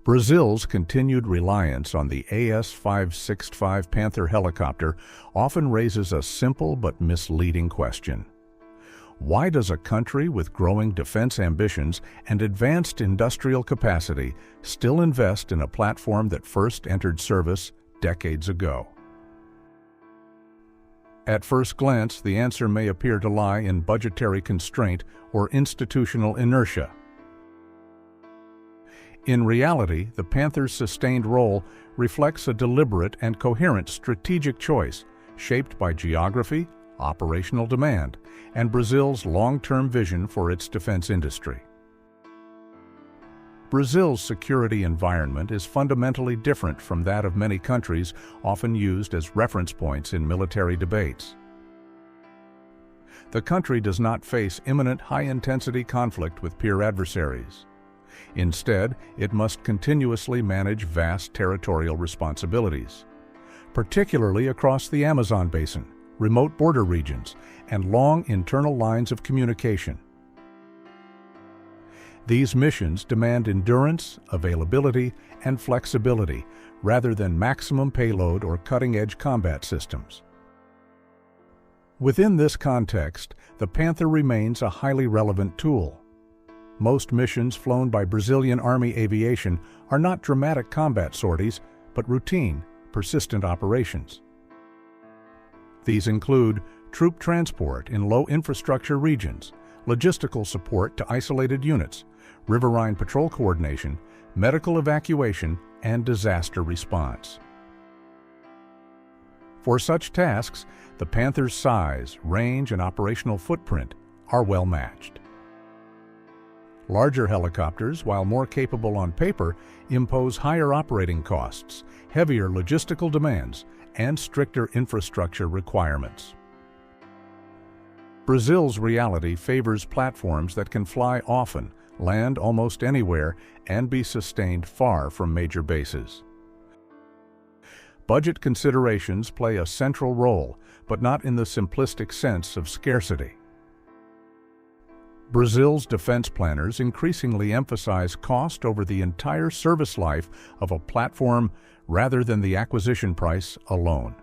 Brazil's continued reliance on the AS565 Panther helicopter often raises a simple but misleading question. Why does a country with growing defense ambitions and advanced industrial capacity still invest in a platform that first entered service decades ago? At first glance, the answer may appear to lie in budgetary constraint or institutional inertia. In reality, the Panther's sustained role reflects a deliberate and coherent strategic choice shaped by geography, operational demand, and Brazil's long-term vision for its defense industry. Brazil's security environment is fundamentally different from that of many countries often used as reference points in military debates. The country does not face imminent high-intensity conflict with peer adversaries. Instead, it must continuously manage vast territorial responsibilities, particularly across the Amazon basin, remote border regions, and long internal lines of communication. These missions demand endurance, availability, and flexibility rather than maximum payload or cutting-edge combat systems. Within this context, the Panther remains a highly relevant tool. Most missions flown by Brazilian Army Aviation are not dramatic combat sorties, but routine, persistent operations. These include troop transport in low-infrastructure regions, logistical support to isolated units, riverine patrol coordination, medical evacuation, and disaster response. For such tasks, the Panther's size, range, and operational footprint are well matched. Larger helicopters, while more capable on paper, impose higher operating costs, heavier logistical demands, and stricter infrastructure requirements. Brazil's reality favors platforms that can fly often, land almost anywhere, and be sustained far from major bases. Budget considerations play a central role, but not in the simplistic sense of scarcity. Brazil's defense planners increasingly emphasize cost over the entire service life of a platform rather than the acquisition price alone.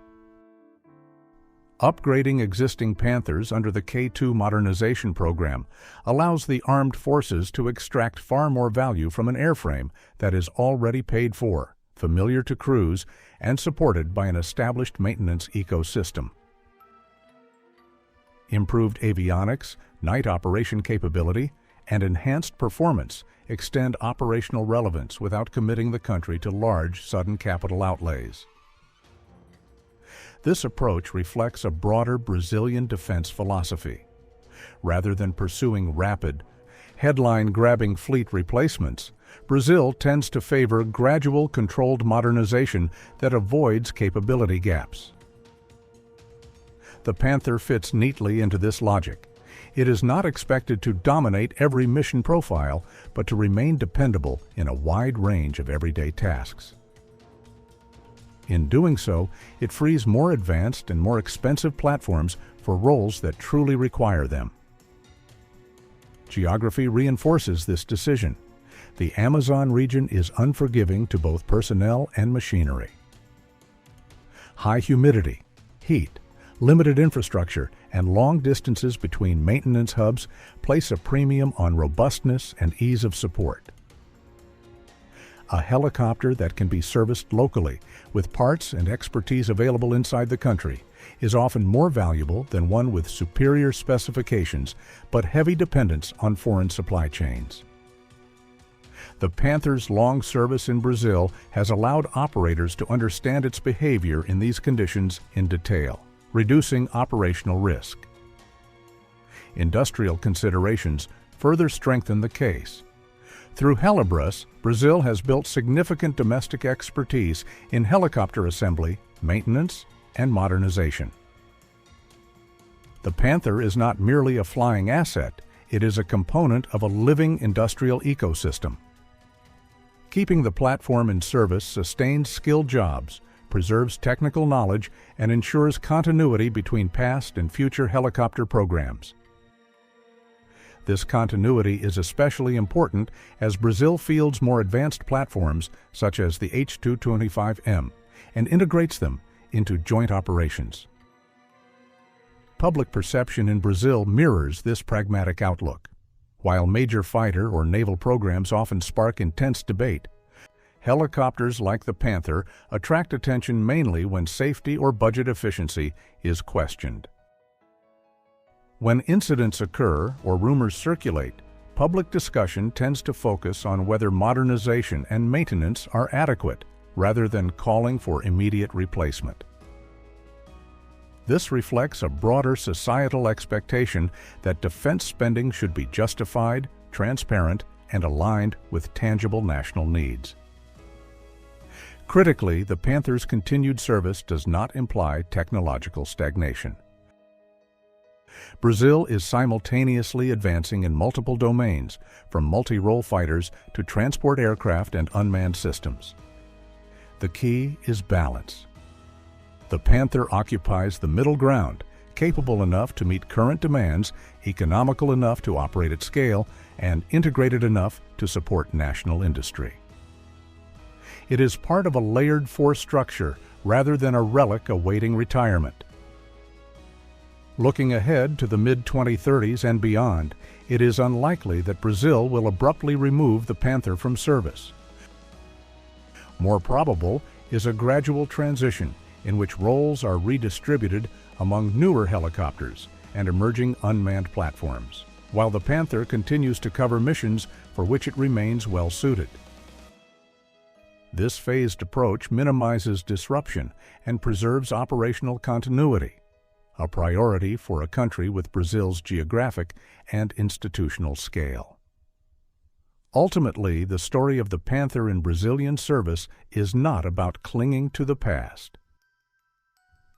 Upgrading existing Panthers under the K2 modernization program allows the armed forces to extract far more value from an airframe that is already paid for, familiar to crews, and supported by an established maintenance ecosystem. Improved avionics, night operation capability, and enhanced performance extend operational relevance without committing the country to large, sudden capital outlays. This approach reflects a broader Brazilian defense philosophy. Rather than pursuing rapid, headline-grabbing fleet replacements, Brazil tends to favor gradual, controlled modernization that avoids capability gaps. The Panther fits neatly into this logic. It is not expected to dominate every mission profile, but to remain dependable in a wide range of everyday tasks. In doing so, it frees more advanced and more expensive platforms for roles that truly require them. Geography reinforces this decision. The Amazon region is unforgiving to both personnel and machinery. High humidity, heat, limited infrastructure, and long distances between maintenance hubs place a premium on robustness and ease of support. A helicopter that can be serviced locally, with parts and expertise available inside the country, is often more valuable than one with superior specifications but heavy dependence on foreign supply chains. The Panther's long service in Brazil has allowed operators to understand its behavior in these conditions in detail, reducing operational risk. Industrial considerations further strengthen the case. Through Helibras, Brazil has built significant domestic expertise in helicopter assembly, maintenance, and modernization. The Panther is not merely a flying asset, it is a component of a living industrial ecosystem. Keeping the platform in service sustains skilled jobs, preserves technical knowledge, and ensures continuity between past and future helicopter programs. This continuity is especially important as Brazil fields more advanced platforms such as the H-225M and integrates them into joint operations. Public perception in Brazil mirrors this pragmatic outlook. While major fighter or naval programs often spark intense debate, helicopters like the Panther attract attention mainly when safety or budget efficiency is questioned. When incidents occur or rumors circulate, public discussion tends to focus on whether modernization and maintenance are adequate, rather than calling for immediate replacement. This reflects a broader societal expectation that defense spending should be justified, transparent, and aligned with tangible national needs. Critically, the Panther's continued service does not imply technological stagnation. Brazil is simultaneously advancing in multiple domains, from multi-role fighters to transport aircraft and unmanned systems. The key is balance. The Panther occupies the middle ground, capable enough to meet current demands, economical enough to operate at scale, and integrated enough to support national industry. It is part of a layered force structure rather than a relic awaiting retirement. Looking ahead to the mid-2030s and beyond, it is unlikely that Brazil will abruptly remove the Panther from service. More probable is a gradual transition in which roles are redistributed among newer helicopters and emerging unmanned platforms, while the Panther continues to cover missions for which it remains well-suited. This phased approach minimizes disruption and preserves operational continuity, a priority for a country with Brazil's geographic and institutional scale. Ultimately, the story of the Panther in Brazilian service is not about clinging to the past.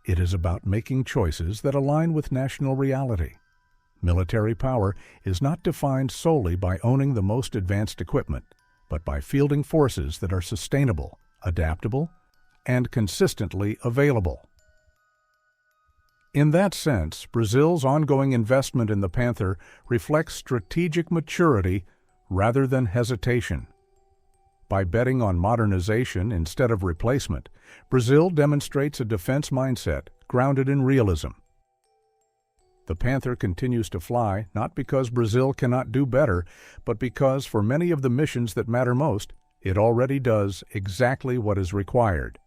It is about making choices that align with national reality. Military power is not defined solely by owning the most advanced equipment, but by fielding forces that are sustainable, adaptable, and consistently available. In that sense, Brazil's ongoing investment in the Panther reflects strategic maturity rather than hesitation. By betting on modernization instead of replacement, Brazil demonstrates a defense mindset grounded in realism. The Panther continues to fly not because Brazil cannot do better, but because for many of the missions that matter most, it already does exactly what is required.